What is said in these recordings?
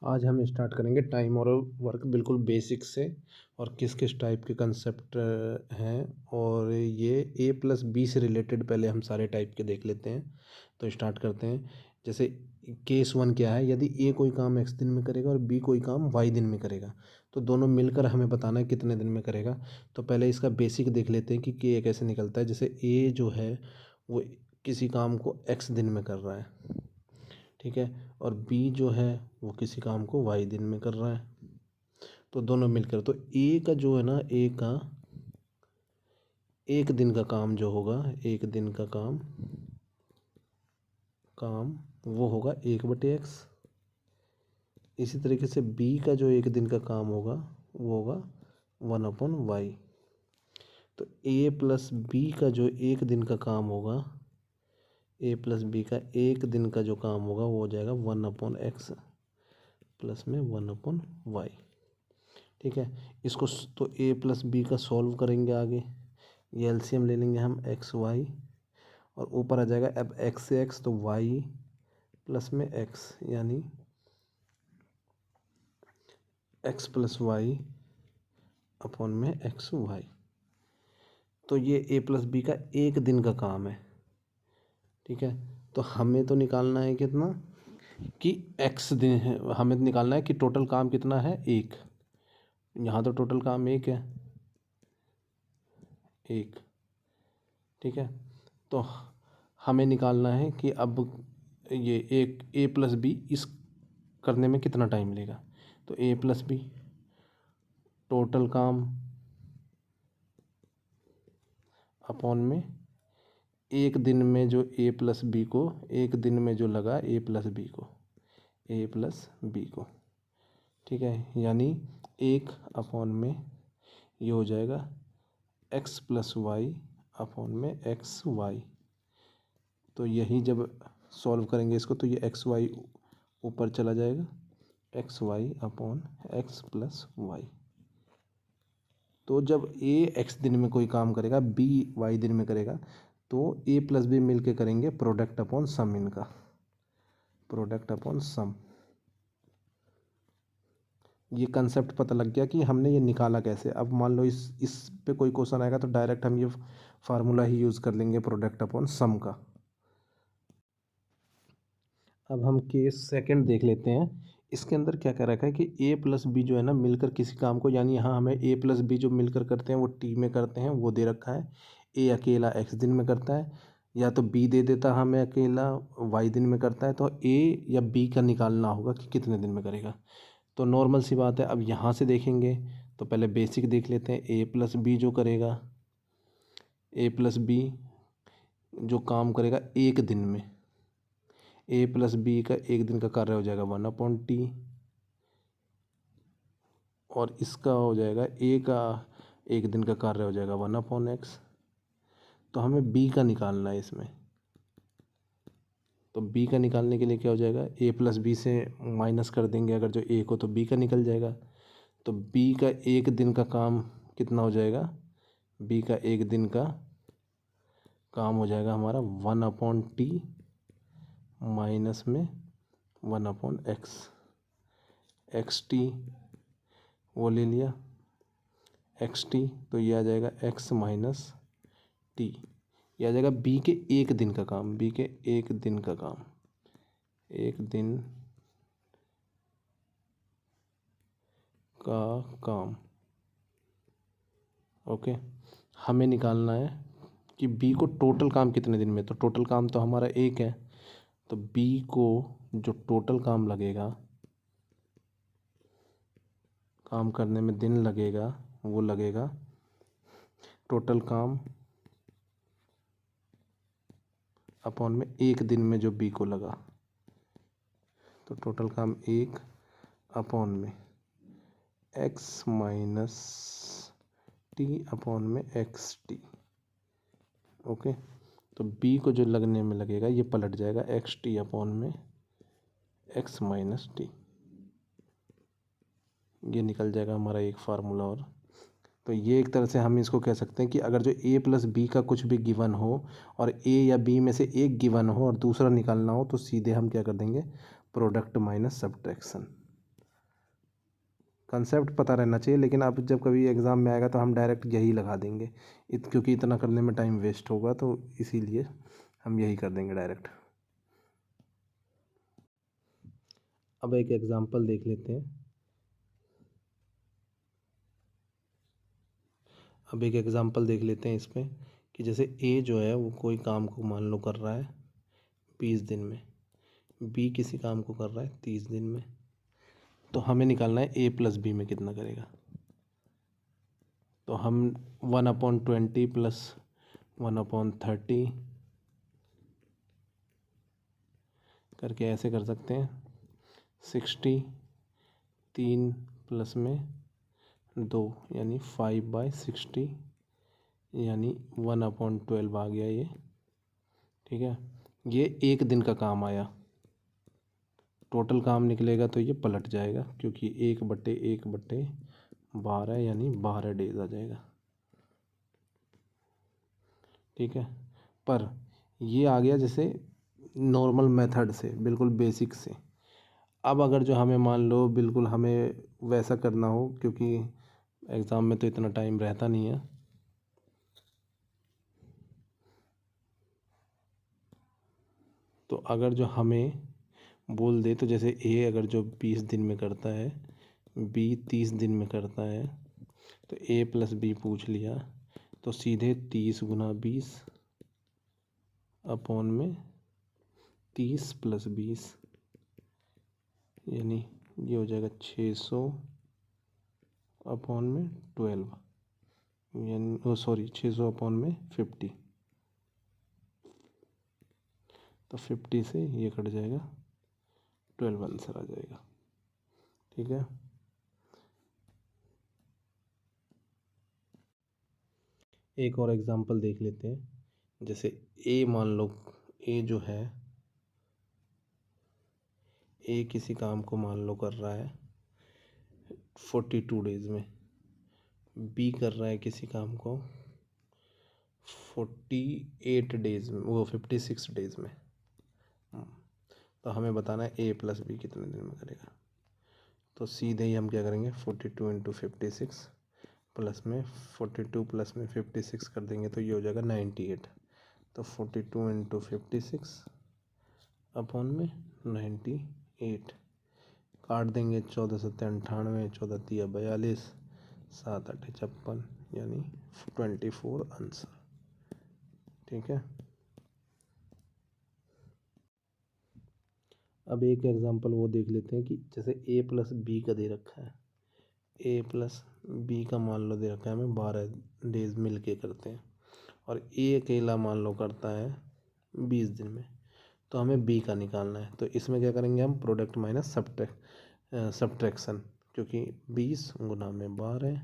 आज हम स्टार्ट करेंगे टाइम और वर्क बिल्कुल बेसिक से, और किस किस टाइप के कंसेप्ट हैं, और ये ए प्लस बी से रिलेटेड पहले हम सारे टाइप के देख लेते हैं। तो स्टार्ट करते हैं। जैसे केस वन क्या है, यदि ए कोई काम एक्स दिन में करेगा और बी कोई काम वाई दिन में करेगा, तो दोनों मिलकर हमें बताना है कितने दिन में करेगा। तो पहले इसका बेसिक देख लेते हैं कि के कैसे निकलता है। जैसे ए जो है वो किसी काम को एक्स दिन में कर रहा है, ठीक है, और बी जो है वो किसी काम को वाई दिन में कर रहा है। तो दोनों मिलकर, तो ए का जो है ना, ए का एक दिन का काम जो होगा, एक दिन का काम काम वो होगा 1/x। इसी तरीके से बी का जो एक दिन का काम होगा वो होगा 1/y। तो ए प्लस बी का जो एक दिन का काम होगा, ए प्लस बी का एक दिन का जो काम होगा वो हो जाएगा 1/x प्लस में 1/y। ठीक है, इसको तो ए प्लस बी का सॉल्व करेंगे आगे। ये एलसीएम ले लेंगे हम एक्स वाई, और ऊपर आ जाएगा अब एक्स से एक्स तो वाई प्लस में एक्स, यानी एक्स प्लस वाई अपॉन में एक्स वाई। तो ये ए प्लस बी का एक दिन का काम है। ठीक है, तो हमें तो निकालना है कितना, कि एक्स दिन है, हमें तो निकालना है कि टोटल काम कितना है, एक। यहाँ तो टोटल काम एक है, एक। ठीक है, तो हमें निकालना है कि अब ये एक ए प्लस बी इस करने में कितना टाइम लेगा। तो ए प्लस बी टोटल काम अपॉन में एक दिन में जो ए प्लस बी को, एक दिन में जो लगा ए प्लस बी को, ए प्लस बी को। ठीक है, यानी एक अपॉन में ये हो जाएगा एक्स प्लस वाई अपॉन में एक्स वाई। तो यही जब सॉल्व करेंगे इसको तो ये एक्स वाई ऊपर चला जाएगा, X Y upon X plus Y. तो जब ए एक्स दिन में कोई काम करेगा, बी वाई दिन में करेगा, तो ए प्लस बी मिल के करेंगे प्रोडक्ट अपॉन सम, इनका प्रोडक्ट अपॉन सम। ये कंसेप्ट पता लग गया कि हमने ये निकाला कैसे। अब मान लो इस पे कोई क्वेश्चन आएगा तो डायरेक्ट हम ये फार्मूला ही यूज़ कर लेंगे प्रोडक्ट अपॉन सम का। अब हम केस सेकंड देख लेते हैं। इसके अंदर क्या कह रखा है कि ए प्लस बी जो है ना मिलकर किसी काम को, यानी यहाँ हमें ए प्लस बी जो मिलकर करते हैं वो टी में करते हैं, वो दे रखा है। ए अकेला एक्स दिन में करता है, या तो बी दे देता हमें अकेला वाई दिन में करता है। तो ए या बी का निकालना होगा कि कितने दिन में करेगा। तो नॉर्मल सी बात है, अब यहाँ से देखेंगे तो पहले बेसिक देख लेते हैं। ए प्लस बी जो करेगा, ए प्लस बी जो काम करेगा एक दिन में, ए प्लस बी का एक दिन का कार्य हो जाएगा 1/t, और इसका हो जाएगा ए का एक दिन का कार्य हो जाएगा 1/x। तो हमें बी का निकालना है इसमें। तो बी का निकालने के लिए क्या हो जाएगा, ए प्लस बी से माइनस कर देंगे अगर जो ए को, तो बी का निकल जाएगा। तो बी का एक दिन का काम कितना हो जाएगा, बी का एक दिन का काम हो जाएगा हमारा 1/t माइनस में 1/x। एक्स टी वो ले लिया एक्स टी, तो ये आ जाएगा एक्स माइनस टी। ये आ जाएगा बी के एक दिन का काम, बी के एक दिन का काम, एक दिन का काम। ओके, हमें निकालना है कि बी को टोटल काम कितने दिन में। तो टोटल काम तो हमारा एक है, तो बी को जो टोटल काम लगेगा, काम करने में दिन लगेगा, वो लगेगा टोटल काम अपॉन में एक दिन में जो बी को लगा। तो टोटल काम एक अपॉन में एक्स माइनस टी अपॉन में एक्स टी। ओके, तो बी को जो लगने में लगेगा ये पलट जाएगा एक्स टी अपॉन में एक्स माइनस टी। ये निकल जाएगा हमारा एक फार्मूला। और तो ये एक तरह से हम इसको कह सकते हैं कि अगर जो ए प्लस बी का कुछ भी गिवन हो और ए या बी में से एक गिवन हो और दूसरा निकालना हो, तो सीधे हम क्या कर देंगे, प्रोडक्ट माइनस सब्ट्रैक्शन। कंसेप्ट पता रहना चाहिए, लेकिन अब जब कभी एग्ज़ाम में आएगा तो हम डायरेक्ट यही लगा देंगे क्योंकि इतना करने में टाइम वेस्ट होगा, तो इसीलिए हम यही कर देंगे डायरेक्ट। अब एक एग्ज़ाम्पल देख लेते हैं। अब एक एग्ज़ाम्पल देख लेते हैं इसमें कि जैसे ए जो है वो कोई काम को मान लो कर रहा है 20 दिन में, बी किसी काम को कर रहा है 30 दिन में, तो हमें निकालना है ए प्लस बी में कितना करेगा। तो हम 1/20 प्लस 1/30 करके ऐसे कर सकते हैं। 60 3 प्लस में 2 यानी 5/60 यानी 1/12 आ गया ये। ठीक है, ये एक दिन का काम आया। टोटल काम निकलेगा तो ये पलट जाएगा क्योंकि 1/1/12 यानी 12 डेज आ जाएगा। ठीक है, पर ये आ गया जैसे नॉर्मल मेथड से, बिल्कुल बेसिक से। अब अगर जो हमें मान लो बिल्कुल हमें वैसा करना हो, क्योंकि एग्ज़ाम में तो इतना टाइम रहता नहीं है, तो अगर जो हमें बोल दे तो जैसे ए अगर जो 20 दिन में करता है, बी 30 दिन में करता है, तो ए प्लस बी पूछ लिया तो सीधे 30 गुना 20 अपॉन में 30 प्लस 20 यानी ये हो जाएगा 600 अपॉन में 12 यानी 600 अपॉन में 50। तो 50 से ये कट जाएगा, 12 आंसर आ जाएगा। ठीक है, एक और एग्जांपल देख लेते हैं। जैसे ए मान लो, ए जो है, ए किसी काम को मान लो कर रहा है 42 डेज में, बी कर रहा है किसी काम को 48 डेज में, वो 56 डेज में। तो हमें बताना है ए प्लस बी कितने दिन में करेगा। तो सीधे ही हम क्या करेंगे, 42 इंटू 56 प्लस में 42 प्लस में 56 कर देंगे तो ये हो जाएगा 98। तो 42 इंटू 56 अपॉन में 98 काट देंगे, 14 7 98, 14 3 42, 7 8 56 यानी 24 आंसर। ठीक है, अब एक एग्जांपल वो देख लेते हैं कि जैसे ए प्लस बी का दे रखा है, ए प्लस बी का मान लो दे रखा है, हमें 12 डेज मिल के करते हैं, और ए अकेला मान लो करता है 20 दिन में, तो हमें बी का निकालना है। तो इसमें क्या करेंगे हम, प्रोडक्ट माइनस सब्ट्रैक्शन, क्योंकि 20 गुना में 12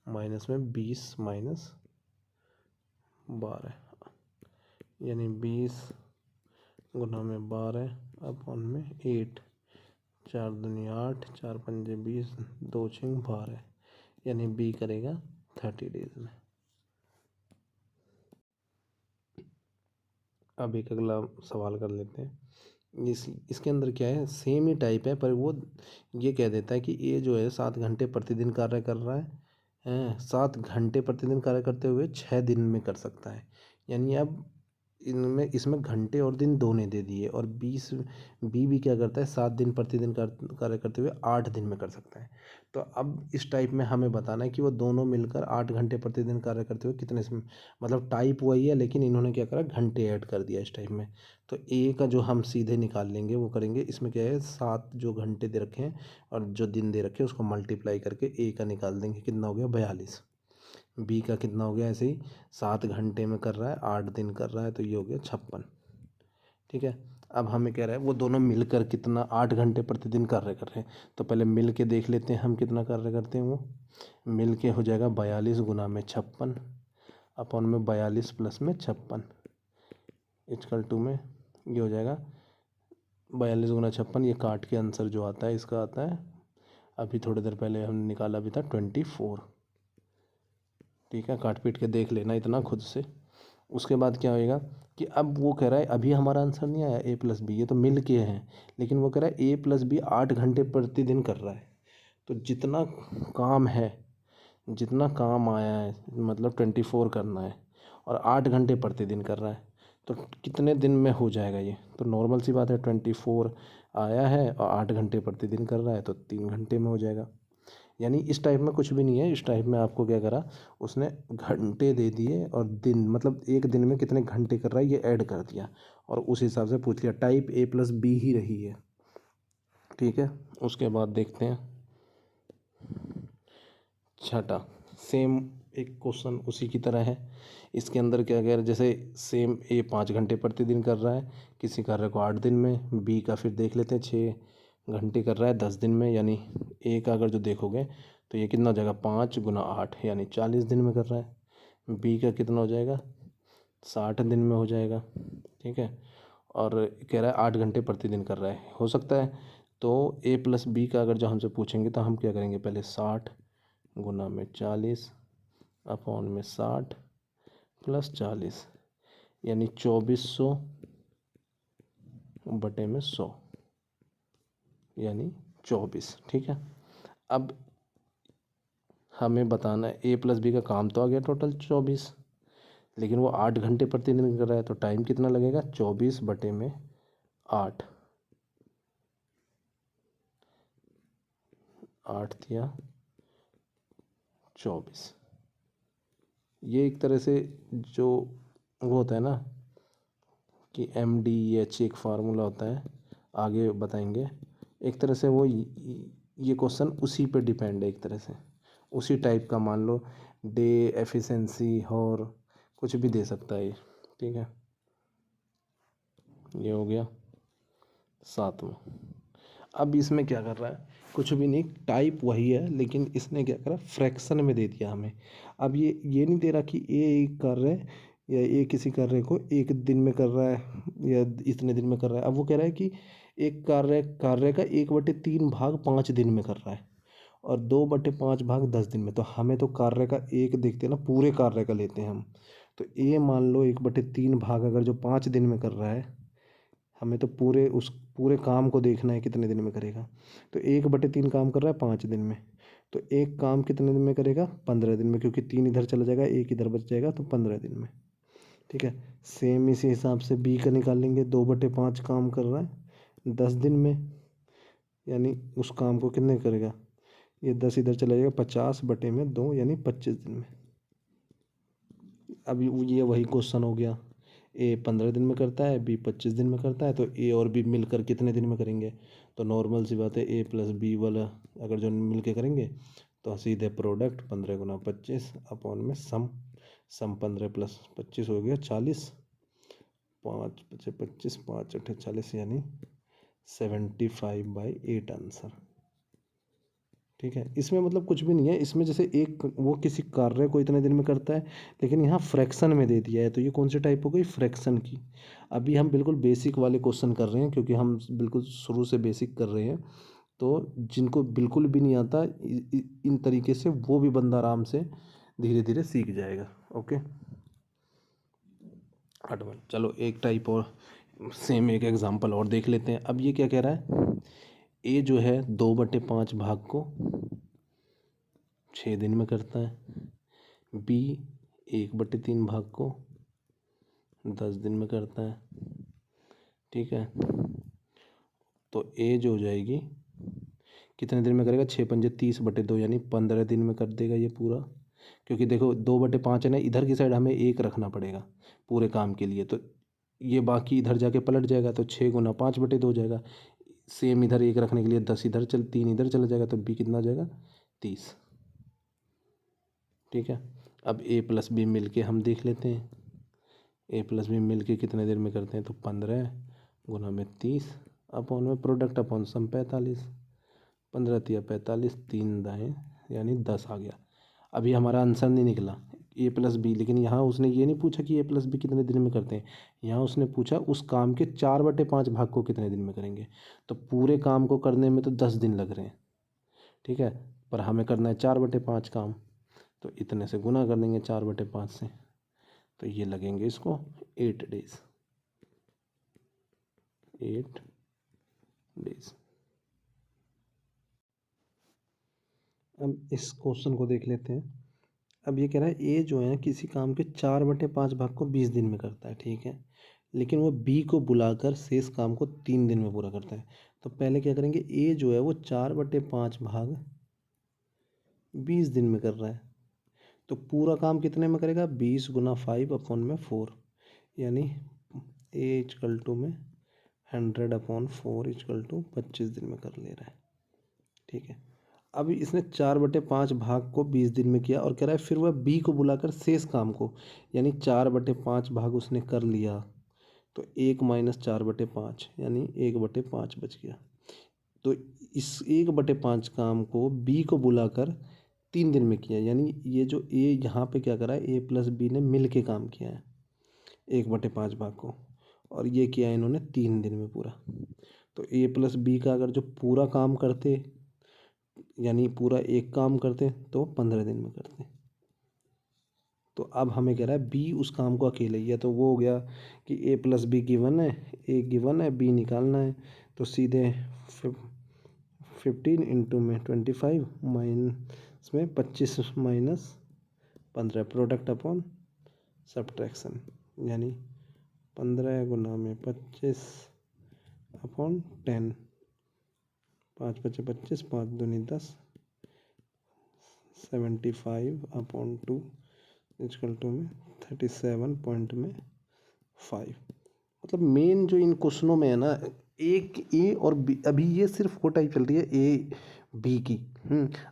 माइनस में 20 माइनस 12 यानी 20 गुना में 12 अपॉन में 8, 4 दूनी 8, 4 पंजे 20, 2 6 12 यानी बी करेगा 30 डेज में। अब एक अगला सवाल कर लेते हैं। इसके अंदर क्या है, सेम ही टाइप है, पर वो ये कह देता है कि ए जो है 7 घंटे प्रतिदिन कार्य कर रहा है 7 घंटे प्रतिदिन कार्य करते हुए 6 दिन में कर सकता है। यानी अब इनमें इसमें घंटे और दिन दोनों दे दिए, और 20 बी भी क्या करता है 7 दिन प्रतिदिन कार्य करते हुए 8 दिन में कर सकता है। तो अब इस टाइप में हमें बताना है कि वो दोनों मिलकर 8 घंटे प्रतिदिन कार्य करते हुए कितने मतलब टाइप वही है, लेकिन इन्होंने क्या करा, घंटे ऐड कर दिया इस टाइप में। तो ए का जो हम सीधे निकाल लेंगे वो करेंगे, इसमें क्या है 7 जो घंटे दे रखे हैं और जो दिन दे रखे हैं उसको मल्टीप्लाई करके ए का निकाल देंगे, कितना हो गया 42। बी का कितना हो गया, ऐसे ही 7 घंटे में कर रहा है, 8 दिन कर रहा है, तो ये हो गया 56। ठीक है, अब हमें कह रहा है वो दोनों मिलकर कितना 8 घंटे प्रतिदिन कार्य कर रहे हैं। तो पहले मिल के देख लेते हैं हम कितना कार्य करते हैं। वो मिल के हो जाएगा 42 गुना में 56 अपॉन में 42 प्लस में 56 इक्वल टू में ये हो जाएगा 42 गुना 56। ये काट के आंसर जो आता है इसका आता है, अभी थोड़ी देर पहले हमने निकाला भी था 24। ठीक है, काट पीट के देख लेना इतना खुद से। उसके बाद क्या होएगा कि अब वो कह रहा है अभी हमारा आंसर नहीं आया ए प्लस बी, ये तो मिल के हैं, लेकिन वो कह रहा है ए प्लस बी 8 घंटे प्रतिदिन कर रहा है। तो जितना काम है, जितना काम आया है, मतलब 24 करना है और 8 घंटे प्रतिदिन कर रहा है, तो कितने दिन में हो जाएगा ये? तो नॉर्मल सी बात है, 24 आया है और 8 घंटे प्रतिदिन कर रहा है तो 3 घंटे में हो जाएगा। यानी इस टाइप में कुछ भी नहीं है। इस टाइप में आपको क्या करा, उसने घंटे दे दिए और दिन, मतलब एक दिन में कितने घंटे कर रहा है ये ऐड कर दिया और उस हिसाब से पूछ लिया। टाइप A+B ही रही है, ठीक है। उसके बाद देखते हैं छठा, सेम एक क्वेश्चन उसी की तरह है। इसके अंदर क्या कह रहा है, जैसे सेम A 5 घंटे प्रतिदिन कर रहा है किसी कार्य को 8 दिन में, B का फिर देख लेते हैं 6 घंटे कर रहा है 10 दिन में, यानी A का अगर जो देखोगे तो ये कितना हो जाएगा, 5 × 8 यानी 40 दिन में कर रहा है। B का कितना हो जाएगा, 60 दिन में हो जाएगा, ठीक है। और कह रहा है 8 घंटे प्रतिदिन कर रहा है, हो सकता है। तो A+B का अगर जो हमसे पूछेंगे तो हम क्या करेंगे, पहले 60 × 40 / 60 + 40 यानी 2400/100 यानी 24, ठीक है। अब हमें बताना है A+B का काम तो आ गया टोटल 24, लेकिन वो 8 घंटे प्रतिदिन कर रहा है तो टाइम कितना लगेगा, 24/8, 8 × 24। ये एक तरह से जो वो होता है ना कि MDH एक फार्मूला होता है, आगे बताएंगे। एक तरह से वो ये क्वेश्चन उसी पे डिपेंड है, एक तरह से उसी टाइप का। मान लो डे, एफिशिएंसी और कुछ भी दे सकता है ये, ठीक है। ये हो गया 7वां। अब इसमें क्या कर रहा है, कुछ भी नहीं, टाइप वही है, लेकिन इसने क्या करा, फ्रैक्शन में दे दिया हमें। अब ये नहीं दे रहा कि एक कार्य या किसी कार्य को एक दिन में कर रहा है या इतने दिन में कर रहा है। अब वो कह रहा है कि एक कार्य का 1/3 भाग 5 दिन में कर रहा है और 2/5 भाग 10 दिन में। तो हमें तो कार्य का एक देखते हैं ना, पूरे कार्य का लेते हैं हम। तो ए मान लो 1/3 भाग अगर जो 5 दिन में कर रहा है, हमें तो उस पूरे काम को देखना है कितने दिन में करेगा। तो 1/3 काम कर रहा है 5 दिन में, तो एक काम कितने दिन में करेगा, 15 दिन में, क्योंकि 3 इधर चला जाएगा, एक इधर बच जाएगा, तो 15 दिन में, ठीक है। सेम इसी हिसाब से बी का निकाल लेंगे, 2/5 काम कर रहा है 10 दिन में, यानी उस काम को कितने करेगा, ये 10 इधर चला जाएगा, 50/2 यानी 25 दिन में। अब ये वही क्वेश्चन हो गया, A 15 दिन में करता है, B 25 दिन में करता है, तो A और B मिलकर कितने दिन में करेंगे। तो नॉर्मल सी बात है, A+B वाला अगर जो मिल के करेंगे तो सीधे प्रोडक्ट 15 × 25 सम 15 + 25 हो गया 40, 5 × 5 = 25, 5 × 8 = 40 यानी 75/8 आंसर, ठीक है। इसमें मतलब कुछ भी नहीं है। इसमें जैसे एक वो किसी कार्य को इतने दिन में करता है, लेकिन यहाँ फ्रैक्शन में दे दिया है, तो ये कौन सी टाइप हो गई, फ्रैक्शन की। अभी हम बिल्कुल बेसिक वाले क्वेश्चन कर रहे हैं, क्योंकि हम बिल्कुल शुरू से बेसिक कर रहे हैं। तो जिनको बिल्कुल भी नहीं आता इन तरीके से, वो भी बंदा आराम से धीरे धीरे सीख जाएगा। ओके, 8वां। चलो एक टाइप और सेम एक एग्जांपल और देख लेते हैं। अब ये क्या कह रहा है, ए जो है 2/5 भाग को 6 दिन में करता है, बी 1/3 भाग को 10 दिन में करता है, ठीक है। तो ए जो हो जाएगी कितने दिन में करेगा, 6×5 = 30/2 यानी 15 दिन में कर देगा ये पूरा। क्योंकि देखो 2/5 है ना, इधर की साइड हमें 1 रखना पड़ेगा पूरे काम के लिए, तो ये बाकी इधर जाके पलट जाएगा, तो 6 × 5/2 हो जाएगा। सेम इधर 1 रखने के लिए 10 इधर 3 इधर चला जाएगा, तो बी कितना हो जाएगा, 30, ठीक है। अब A+B मिल के हम देख लेते हैं, A+B मिल के कितने देर में करते हैं, तो 15 × 30 प्रोडक्ट अपॉन सम 45, 15 × 45, 3 दाएँ यानी 10 आ गया। अभी हमारा आंसर नहीं निकला A+B, लेकिन यहाँ उसने ये नहीं पूछा कि A+B कितने दिन में करते हैं, यहाँ उसने पूछा उस काम के 4/5 भाग को कितने दिन में करेंगे। तो पूरे काम को करने में तो 10 दिन लग रहे हैं, ठीक है, पर हमें करना है 4/5 काम, तो इतने से गुना कर देंगे 4/5 से, तो ये लगेंगे इसको 8 डेज, 8 डेज। अब इस क्वेश्चन को देख लेते हैं। अब ये कह रहा है ए जो है किसी काम के 4/5 भाग को 20 दिन में करता है, ठीक है, लेकिन वो बी को बुलाकर शेष काम को 3 दिन में पूरा करता है। तो पहले क्या करेंगे, ए जो है वो 4/5 भाग 20 दिन में कर रहा है, तो पूरा काम कितने में करेगा, 20 × 5/4, यानी ए इक्वल टू में 100/4 इक्वल टू 25 दिन में कर ले रहा है, ठीक है। अभी इसने 4/5 भाग को 20 दिन में किया और कह रहा है फिर वह बी को बुलाकर शेष काम को, यानी 4/5 भाग उसने कर लिया, तो 1 - 4/5 यानी 1/5 बच गया। तो इस 1/5 काम को बी को बुलाकर 3 दिन में किया, यानी ये जो ए यहाँ पे क्या करा है, ए प्लस बी ने मिल के काम किया है 1/5 भाग को, और ये किया है इन्होंने 3 दिन में पूरा। तो ए प्लस बी का अगर जो पूरा काम करते, यानी पूरा एक काम करते, तो 15 दिन में करते। तो अब हमें कह रहा है बी उस काम को अकेले ही है, तो वो हो गया कि ए प्लस बी गिवन है, ए गिवन है, बी निकालना है। तो सीधे 15 इंटू में 25 माइनस में 25 माइनस 15 प्रोडक्ट अपॉन सब्ट्रैक्शन, यानी 15 × 25/10, 5 × 5 = 25, 5 × 2 = 10, 75/2 इक्वल टू में 37.5। मतलब मेन जो इन क्वेश्चनों में है ना, एक ए और बी, अभी ये सिर्फ वो टाइप चल रही है ए बी की।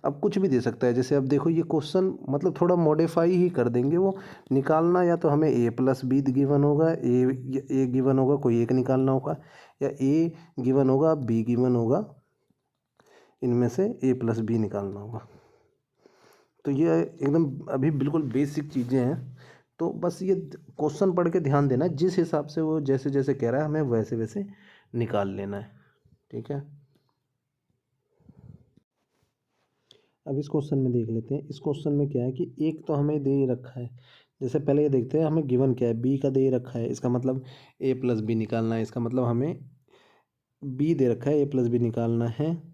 अब कुछ भी दे सकता है, जैसे अब देखो ये क्वेश्चन मतलब थोड़ा मॉडिफाई ही कर देंगे वो, निकालना या तो हमें ए प्लस बी गिवन होगा, ए गिवन होगा, कोई एक निकालना होगा, या ए गिवन होगा, बी गिवन होगा, इनमें से ए प्लस बी निकालना होगा। तो ये एकदम अभी बिल्कुल बेसिक चीज़ें हैं, तो बस ये क्वेश्चन पढ़ के ध्यान देना है, जिस हिसाब से वो जैसे जैसे कह रहा है हमें वैसे वैसे निकाल लेना है, ठीक है। अब इस क्वेश्चन में देख लेते हैं। इस क्वेश्चन में क्या है कि एक तो हमें दे ही रखा है, जैसे पहले ये देखते हैं हमें गिवन क्या है, बी का दे रखा है, इसका मतलब ए प्लस बी निकालना है, इसका मतलब हमें बी दे रखा है, ए प्लस बी निकालना है।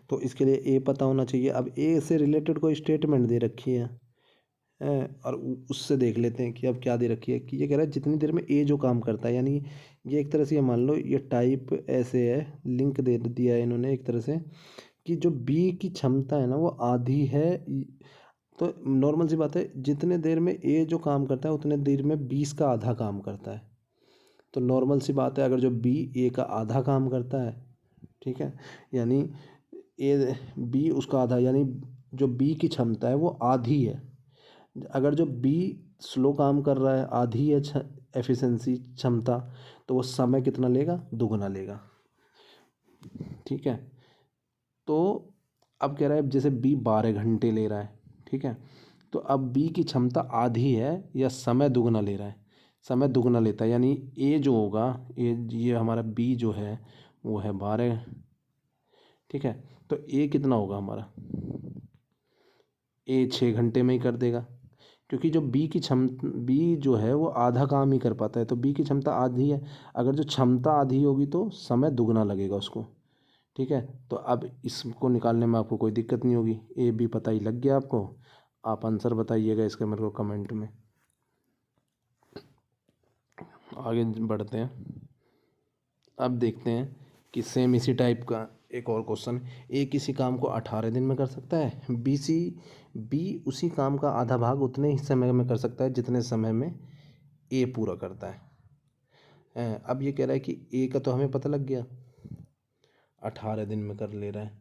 तो इसके लिए ए पता होना चाहिए। अब ए से रिलेटेड कोई स्टेटमेंट दे रखी है, और उससे देख लेते हैं कि अब क्या दे रखी है, कि ये कह रहा है जितनी देर में ए जो काम करता है, यानी ये एक तरह से ये मान लो ये टाइप ऐसे है, लिंक दे दिया है इन्होंने एक तरह से, कि जो बी की क्षमता है ना वो आधी है। तो नॉर्मल सी बात है, जितने देर में ए जो काम करता है उतने देर में 20 का आधा काम करता है। तो नॉर्मल सी बात है, अगर जो बी ए का आधा काम करता है, ठीक है, यानी ए बी उसका आधा, यानी जो बी की क्षमता है वो आधी है। अगर जो बी स्लो काम कर रहा है, आधी है एफिशिएंसी क्षमता, तो वो समय कितना लेगा, दुगना लेगा, ठीक है। तो अब कह रहा है जैसे बी 12 घंटे ले रहा है, ठीक है, तो अब बी की क्षमता आधी है या समय दुगना ले रहा है, समय दुगना लेता है, यानी ए जो होगा, ये हमारा बी जो है वो है 12, ठीक है, तो ए कितना होगा हमारा, ए 6 घंटे में ही कर देगा, क्योंकि जो बी की क्षमता, बी जो है वो आधा काम ही कर पाता है, तो बी की क्षमता आधी है, अगर जो क्षमता आधी होगी तो समय दुगना लगेगा उसको, ठीक है। तो अब इसको निकालने में आपको कोई दिक्कत नहीं होगी, ए बी पता ही लग गया आपको। आप आंसर बताइएगा इसका मेरे को कमेंट में। आगे बढ़ते हैं। अब देखते हैं कि सेम इसी टाइप का एक और क्वेश्चन, ए किसी काम को 18 दिन में कर सकता है, बी उसी काम का आधा भाग उतने ही समय में कर सकता है जितने समय में ए पूरा करता है। अब ये कह रहा है कि ए का तो हमें पता लग गया 18 दिन में कर ले रहा है,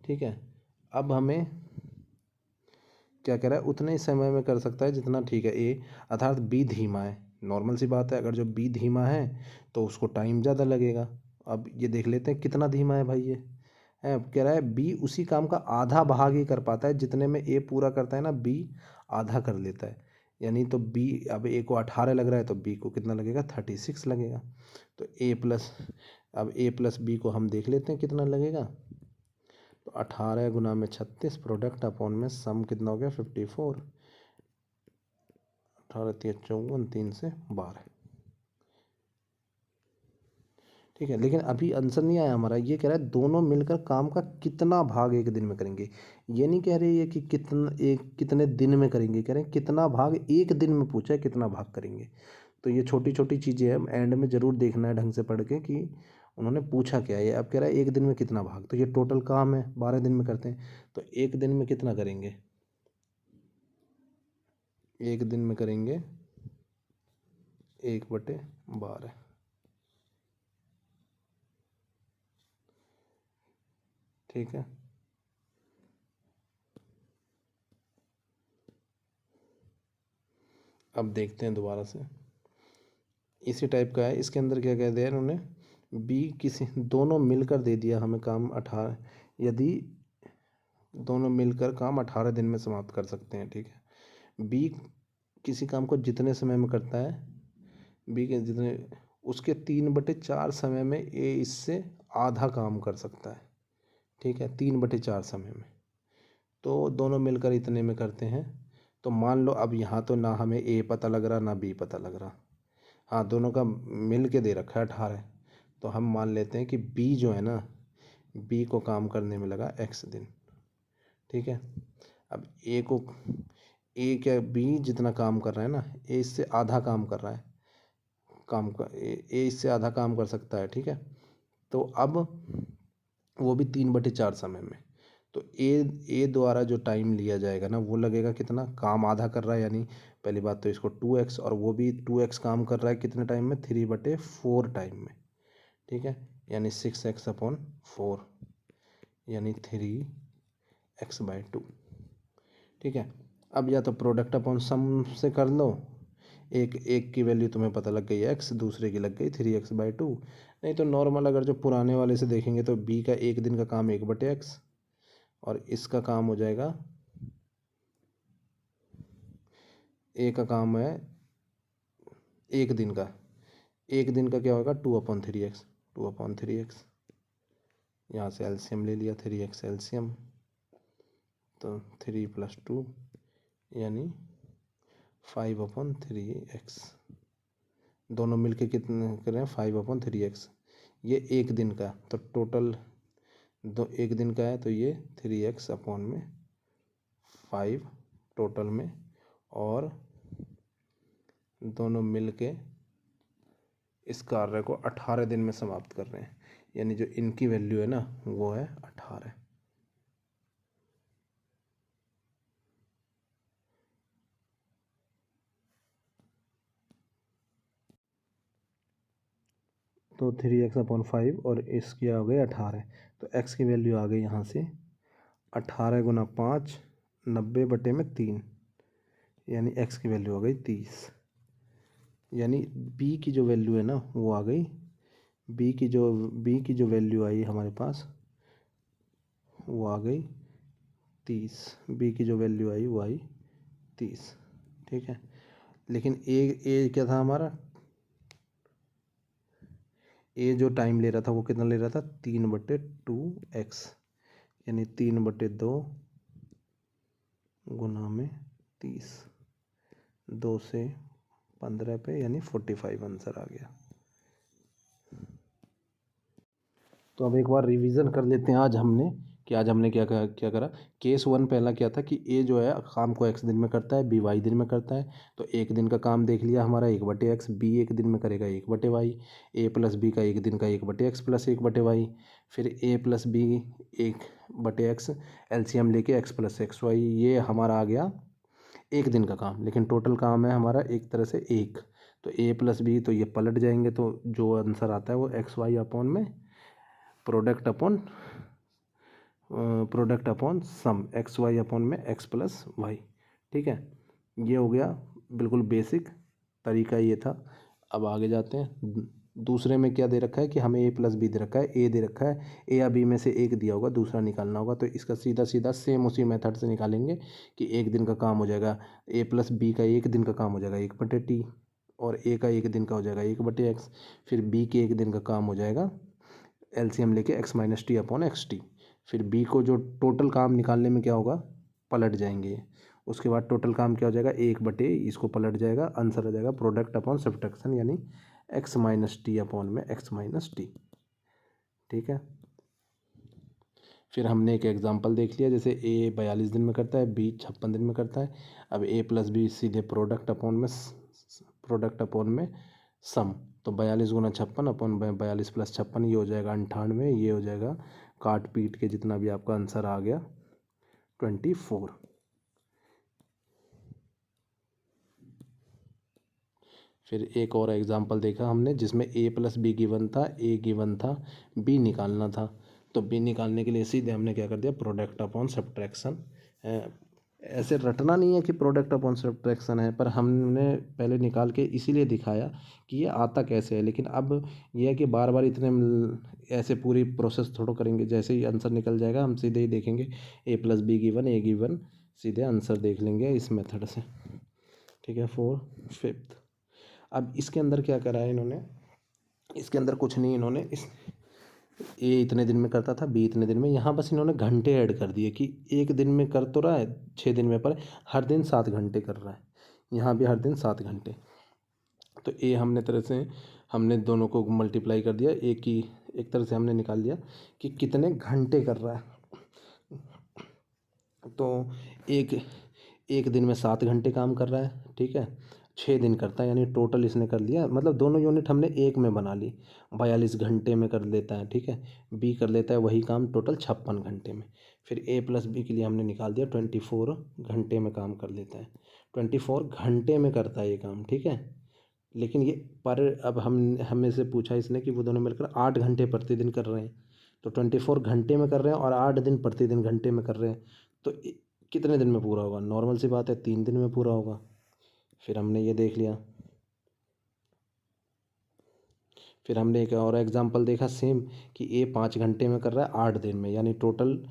ठीक है। अब हमें क्या कह रहा है, उतने ही समय में कर सकता है जितना, ठीक है, ए अर्थात बी धीमा है। नॉर्मल सी बात है, अगर जो बी धीमा है तो उसको टाइम ज़्यादा लगेगा। अब ये देख लेते हैं कितना धीमा है भाई ये, है कह रहा है बी उसी काम का आधा भाग ही कर पाता है जितने में ए पूरा करता है ना, बी आधा कर लेता है, यानी तो बी, अब ए को 18 लग रहा है तो बी को कितना लगेगा, 36 लगेगा। तो अब ए प्लस बी को हम देख लेते हैं कितना लगेगा, तो 18 × 36 प्रोडक्ट अपॉन में सम कितना हो गया, 54, 18 × 3 = 54, 3 से 12, ठीक है, लेकिन अभी आंसर नहीं आया हमारा। ये कह रहा है दोनों मिलकर काम का कितना भाग एक दिन में करेंगे। ये नहीं कह रही है कि कितने दिन में करेंगे, कह रहे हैं कितना भाग एक दिन में, पूछा है कितना भाग करेंगे। तो ये छोटी छोटी चीज़ें हैं, एंड में ज़रूर देखना है ढंग से पढ़ के कि उन्होंने पूछा क्या है। अब कह रहा है एक दिन में कितना भाग, तो ये टोटल काम है 12 दिन में करते हैं, तो एक दिन में कितना करेंगे, एक दिन में करेंगे 1/12। ठीक है, अब देखते हैं दोबारा से, इसी टाइप का है। इसके अंदर क्या कह दिया इन्होंने, बी किसी दोनों मिलकर दे दिया हमें काम 18, यदि दोनों मिलकर काम 18 दिन में समाप्त कर सकते हैं। ठीक है, बी किसी काम को जितने समय में करता है, बी के जितने, उसके 3/4 समय में ए इससे आधा काम कर सकता है। ठीक है, 3/4 समय में, तो दोनों मिलकर इतने में करते हैं। तो मान लो अब यहाँ तो ना हमें ए पता लग रहा ना बी पता लग रहा, हाँ दोनों का मिल के दे रखा है 18, तो हम मान लेते हैं कि बी जो है ना, बी को काम करने में लगा x दिन। ठीक है, अब ए को, ए क्या, बी जितना काम कर रहा है ना, ए इससे आधा काम कर रहा है, काम का ए इससे आधा काम कर सकता है। ठीक है, तो अब वो भी 3/4 समय में, तो ए द्वारा जो टाइम लिया जाएगा ना वो लगेगा कितना, काम आधा कर रहा है यानी पहली बात तो इसको 2x, और वो भी 2x काम कर रहा है कितने टाइम में, 3/4 टाइम में। ठीक है, यानी 6x/4 यानी 3x/2। ठीक है, अब या तो प्रोडक्ट अपॉन सम से कर लो, एक एक की वैल्यू तुम्हें पता लग गई x, दूसरे की लग गई 3x/2। नहीं तो नॉर्मल अगर जो पुराने वाले से देखेंगे तो b का एक दिन का काम 1/x, और इसका काम हो जाएगा, ए का काम है एक दिन का, एक दिन का क्या होगा 2/3x, 2/3x, यहाँ से एलसीएम ले लिया 3x एलसीएम, तो 3 + 2 यानी 5/3x, दोनों मिलके कितने करें 5/3x। ये एक दिन का, तो टोटल दो एक दिन का है, तो ये 3x/5 टोटल में, और दोनों मिलके इस कार्य को 18 दिन में समाप्त कर रहे हैं, यानी जो इनकी वैल्यू है ना वो है 18। तो 3x/5 और इसकी आ गई 18, तो x की वैल्यू आ गई यहाँ से 18 × 5 90/3, यानी x की वैल्यू आ गई 30। यानी b की जो वैल्यू है ना वो आ गई, b की जो वैल्यू आई हमारे पास वो आ गई 30, b की जो वैल्यू आई वो आई 30। ठीक है, लेकिन ए क्या था हमारा, ए जो टाइम ले रहा था वो कितना ले रहा था 3/2x, यानी 3/2 गुना में 30, 2 से 15 पे, यानी 45 आंसर आ गया। तो अब एक बार रिवीजन कर लेते हैं आज हमने क्या करा। केस 1 पहला क्या था कि ए जो है काम को x दिन में करता है, बी y दिन में करता है, तो एक दिन का काम देख लिया हमारा 1/x, बी एक दिन में करेगा 1/y, a + b का एक दिन का 1/x + 1/y, फिर a + b 1/x, एलसीएम लेके x + xy, ये हमारा आ गया एक दिन का काम। लेकिन टोटल काम है हमारा एक तरह से एक, तो a + b तो ये पलट जाएंगे, तो जो आंसर आता है वो xy अपॉन में प्रोडक्ट अपॉन सम xy अपॉन में x + y। ठीक है, ये हो गया बिल्कुल बेसिक तरीका ये था। अब आगे जाते हैं, दूसरे में क्या दे रखा है कि हमें a + b दे रखा है, a दे रखा है, a या b में से एक दिया होगा, दूसरा निकालना होगा, तो इसका सीधा सीधा सेम उसी मेथड से निकालेंगे कि एक दिन का काम हो जाएगा, a + b का एक दिन का काम हो जाएगा 1/t, और a का एक दिन का हो जाएगा 1/x, फिर b के एक दिन का काम हो जाएगा एलसीएम लेके x - t अपॉन xt, फिर b को जो टोटल काम निकालने में क्या होगा पलट जाएंगे, उसके बाद टोटल काम क्या हो जाएगा 1/, इसको पलट जाएगा, आंसर आ जाएगा प्रोडक्ट अपॉन सब्ट्रैक्शन, यानी x - t अपॉन में x - t। ठीक है। फिर हमने एक एग्जांपल देख लिया, जैसे ए 42 दिन में करता है, बी 56 दिन में करता है। अब ए प्लस बी सीधे प्रोडक्ट अपॉन में सम, तो 42 गुना 56 अपॉन 42 प्लस 56, ये हो जाएगा 98, ये हो जाएगा काट पीट के जितना भी आपका आंसर आ गया 24। फिर एक और एग्जांपल देखा हमने जिसमें ए प्लस बी गिवन था, ए गिवन था, बी निकालना था। तो बी निकालने के लिए सीधे हमने क्या कर दिया, प्रोडक्ट अपॉन सब्ट्रैक्शन। ऐसे रटना नहीं है कि प्रोडक्ट अपॉन सब्ट्रैक्शन है, पर हमने पहले निकाल के इसीलिए दिखाया कि ये आता कैसे है। लेकिन अब ये है कि बार बार इतने ऐसे पूरी प्रोसेस थोड़ा करेंगे, जैसे ही आंसर निकल जाएगा हम सीधे ही देखेंगे A plus B given, A given, सीधे आंसर देख लेंगे इस मेथड से। ठीक है। 4/5। अब इसके अंदर क्या करा है इन्होंने, इसके अंदर कुछ नहीं, इन्होंने इस ए इतने दिन में करता था, बी इतने दिन में, यहाँ बस इन्होंने घंटे ऐड कर दिए कि एक दिन में कर तो रहा है 6 दिन में, पर हर दिन 7 घंटे कर रहा है, यहाँ भी हर दिन 7 घंटे। तो ए हमने तरह से हमने दोनों को मल्टीप्लाई कर दिया, एक की एक तरह से हमने निकाल लिया कि कितने घंटे कर रहा है। तो एक दिन में 7 घंटे काम कर रहा है, ठीक है, 6 दिन करता है, यानी टोटल इसने कर लिया, मतलब दोनों यूनिट हमने एक में बना ली, 42 घंटे में कर लेता है, ठीक है। बी कर लेता है वही काम टोटल 56 घंटे में। फिर ए प्लस बी के लिए हमने निकाल दिया 24 घंटे में काम कर लेता है, 24 घंटे में करता है ये काम, ठीक है। लेकिन ये पर अब हमें से पूछा इसने कि वो दोनों मिलकर 8 घंटे प्रतिदिन कर रहे हैं, तो 24 घंटे में कर रहे हैं और 8 दिन प्रतिदिन घंटे में कर रहे हैं, तो कितने दिन में पूरा होगा, नॉर्मल सी बात है 3 दिन में पूरा होगा। फिर हमने ये देख लिया। फिर हमने एक और एग्जांपल देखा सेम कि ए 5 घंटे में कर रहा है 8 दिन में, यानी टोटल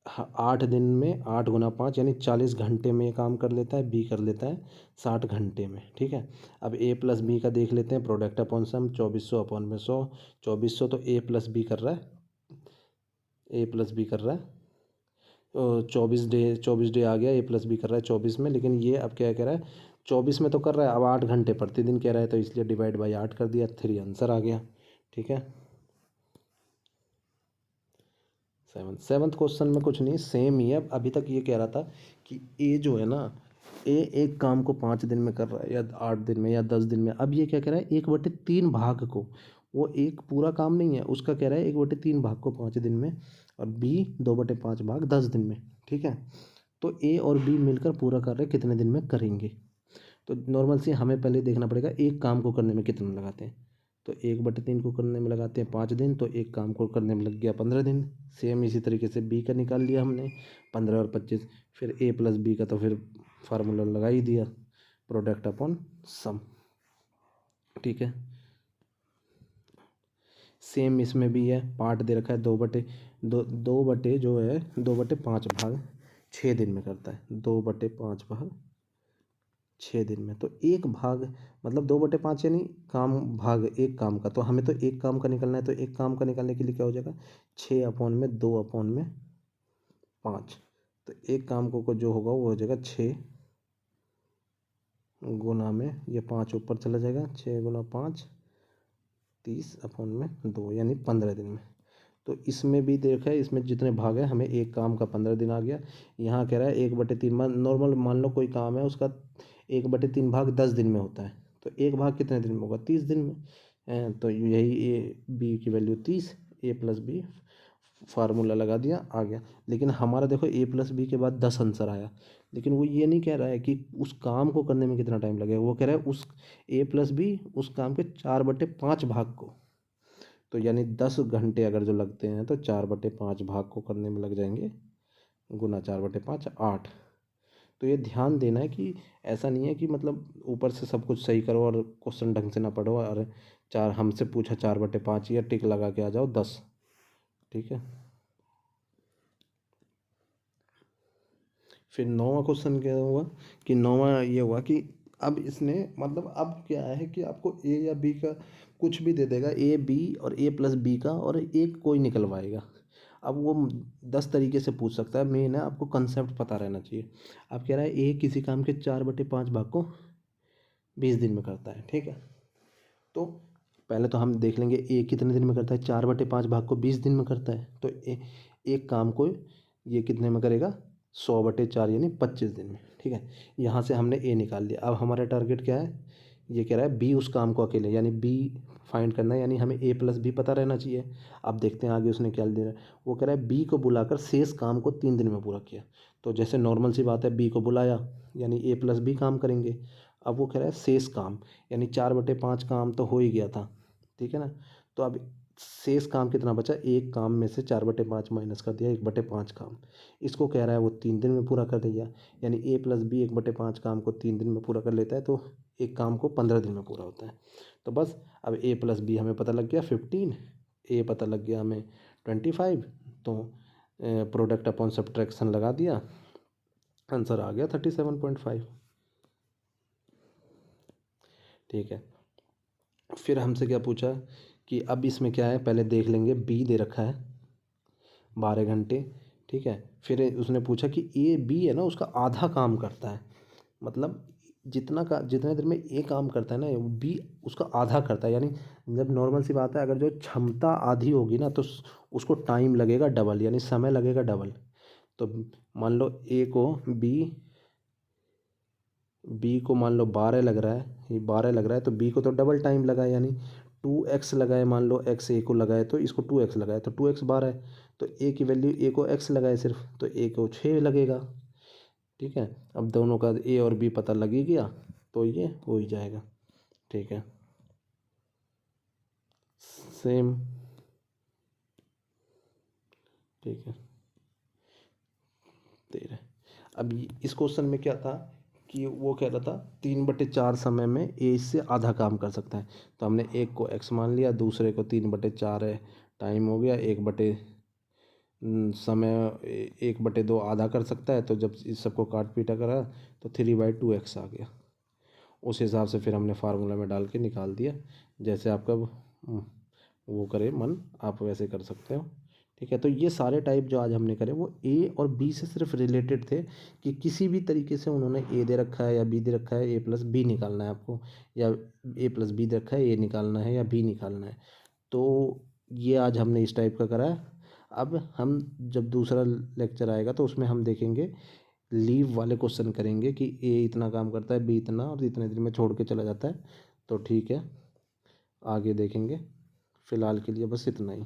8 दिन में 8 गुना 5 यानी 40 घंटे में ये काम कर लेता है, बी कर लेता है 60 घंटे में, ठीक है। अब ए प्लस बी का देख लेते हैं, प्रोडक्ट अपॉन सम, 2400 अपॉन में 100, 2400 तो ए प्लस बी कर रहा है, ए प्लस बी कर रहा है 24 डे आ गया, ए प्लस बी कर रहा है 24 में, लेकिन ये अब क्या कह रहा है 24 में तो कर रहा है, अब 8 घंटे प्रतिदिन कह रहा है, तो इसलिए डिवाइड बाई 8 कर दिया, 3 आंसर आ गया, ठीक है। सेवन्थ क्वेश्चन में कुछ नहीं, सेम ही है। अभी तक ये कह रहा था कि ए जो है ना, ए एक काम को 5 दिन में कर रहा है या 8 दिन में या 10 दिन में, अब ये क्या कह रहा है 1/3 भाग को, वो एक पूरा काम नहीं है उसका, कह रहा है 1/3 भाग को 5 दिन में, और बी 2/5 भाग 10 दिन में, ठीक है। तो ए और बी मिलकर पूरा कार्य कितने दिन में करेंगे, तो नॉर्मल से हमें पहले देखना पड़ेगा एक काम को करने में कितना लगाते हैं, तो 1/3 को करने में लगाते हैं 5 दिन, तो एक काम को करने में लग गया 15 दिन। सेम इसी तरीके से बी का निकाल लिया हमने 15 और 25। फिर ए प्लस बी का तो फिर फार्मूला लगा ही दिया, प्रोडक्ट अपॉन सम, ठीक है। सेम इसमें भी है, पार्ट दे रखा है 2/2 जो है 2/5 भाग 6 दिन में करता है, 2/5 भाग 6 दिन में, तो एक भाग मतलब 2/5 यानी काम भाग एक काम का, तो हमें तो एक काम का निकलना है, तो एक काम का निकालने के लिए क्या हो जाएगा 6/2/5, तो एक काम को जो होगा वो हो जाएगा 6 गुना में ये 5 ऊपर चला जाएगा, 6 गुना 5 30/2 यानी 15 दिन में। तो इसमें भी देखा है, इसमें जितने भाग है हमें एक काम का 15 दिन आ गया। यहाँ कह रहा है 1/3 नॉर्मल मान लो कोई काम है उसका 1/3 भाग 10 दिन में होता है, तो एक भाग कितने दिन में होगा 30 दिन में, तो यही ए बी की वैल्यू 30, ए प्लस बी फार्मूला लगा दिया आ गया। लेकिन हमारा देखो ए प्लस बी के बाद 10 आंसर आया, लेकिन वो ये नहीं कह रहा है कि उस काम को करने में कितना टाइम लगेगा, वो कह रहा है उस ए प्लस बी उस काम के 4/5 भाग को, तो यानी 10 घंटे अगर जो लगते हैं तो 4/5 भाग को करने में लग जाएंगे, गुना 4/5 8। तो ये ध्यान देना है कि ऐसा नहीं है कि मतलब ऊपर से सब कुछ सही करो और क्वेश्चन ढंग से ना पढ़ो, और चार हमसे पूछा 4/5 या टिक लगा के आ जाओ 10, ठीक है। फिर 9वां क्वेश्चन क्या हुआ कि 9वां ये हुआ कि अब इसने मतलब अब क्या है कि आपको ए या बी का कुछ भी दे देगा, ए बी और ए प्लस बी का, और एक कोई निकलवाएगा। अब वो 10 तरीके से पूछ सकता है, मेन है आपको कंसेप्ट पता रहना चाहिए। अब कह रहा है ए किसी काम के 4/5 भाग को 20 दिन में करता है, ठीक है। तो पहले तो हम देख लेंगे ए कितने दिन में करता है, 4/5 भाग को 20 दिन में करता है। तो एक काम को ये कितने में करेगा, 100/4 यानी 25 दिन में। ठीक है, यहाँ से हमने ए निकाल लिया। अब हमारा टारगेट क्या है, ये कह रहा है बी उस काम को अकेले, यानी बी फाइंड करना है, यानी हमें ए प्लस बी पता रहना चाहिए। अब देखते हैं आगे उसने क्या दे रहा है। वो कह रहा है बी को बुलाकर शेष काम को 3 दिन में पूरा किया। तो जैसे नॉर्मल सी बात है, बी को बुलाया यानी ए प्लस बी काम करेंगे। अब वो कह रहा है शेष काम, यानी 4/5 काम तो हो ही गया था, ठीक है ना। तो अब शेष काम कितना बचा, एक काम में से 4/5 माइनस कर दिया, 1/5 काम। इसको कह रहा है वो 3 दिन में पूरा कर दिया, यानी ए प्लस बी 1/5 काम को 3 दिन में पूरा कर लेता है, तो एक काम को 15 दिन में पूरा होता है। तो बस अब ए प्लस बी हमें पता लग गया 15, ए पता लग गया हमें 25, तो प्रोडक्ट अपॉन सब्ट्रैक्शन लगा दिया, आंसर आ गया 37.5। ठीक है, फिर हमसे क्या पूछा कि अब इसमें क्या है, पहले देख लेंगे बी दे रखा है 12 घंटे। ठीक है, फिर उसने पूछा कि ए बी है ना उसका आधा काम करता है, मतलब जितने देर में ए काम करता है ना बी उसका आधा करता है। यानी जब नॉर्मल सी बात है, अगर जो क्षमता आधी होगी ना तो उसको टाइम लगेगा डबल, यानी समय लगेगा डबल। तो मान लो ए को बी को मान लो 12 लग रहा है, ये 12 लग रहा है, तो बी को तो डबल टाइम लगा है, यानी 2x लगाए, मान लो x ए को लगाए तो इसको 2x लगाए, तो 2x 12 है, तो ए की वैल्यू ए को x लगाए सिर्फ, तो ए को 6 लगेगा। ठीक है, अब दोनों का ए और बी पता लग ही गया, तो ये हो ही जाएगा। ठीक है, सेम। ठीक है, 13। अब इस क्वेश्चन में क्या था कि वो कह रहा था 3/4 समय में ए इससे आधा काम कर सकता है। तो हमने एक को x मान लिया, दूसरे को 3/4 है, टाइम हो गया, समय 1/2 आधा कर सकता है। तो जब इस सबको काट पीटा करा तो 3/2x आ गया। उस हिसाब से फिर हमने फार्मूला में डाल के निकाल दिया। जैसे आपका वो करे मन, आप वैसे कर सकते हो। ठीक है, तो ये सारे टाइप जो आज हमने करे वो ए और बी से सिर्फ रिलेटेड थे, कि किसी भी तरीके से उन्होंने ए दे रखा है या बी दे रखा है, ए प्लस बी निकालना है आपको, या ए प्लस बी दे रखा है, ए निकालना है या बी निकालना है। तो ये आज हमने इस टाइप का करा है। अब हम जब दूसरा लेक्चर आएगा तो उसमें हम देखेंगे लीव वाले क्वेश्चन करेंगे कि ए इतना काम करता है, बी इतना, और इतने दिन में छोड़ के चला जाता है। तो ठीक है, आगे देखेंगे। फ़िलहाल के लिए बस इतना ही।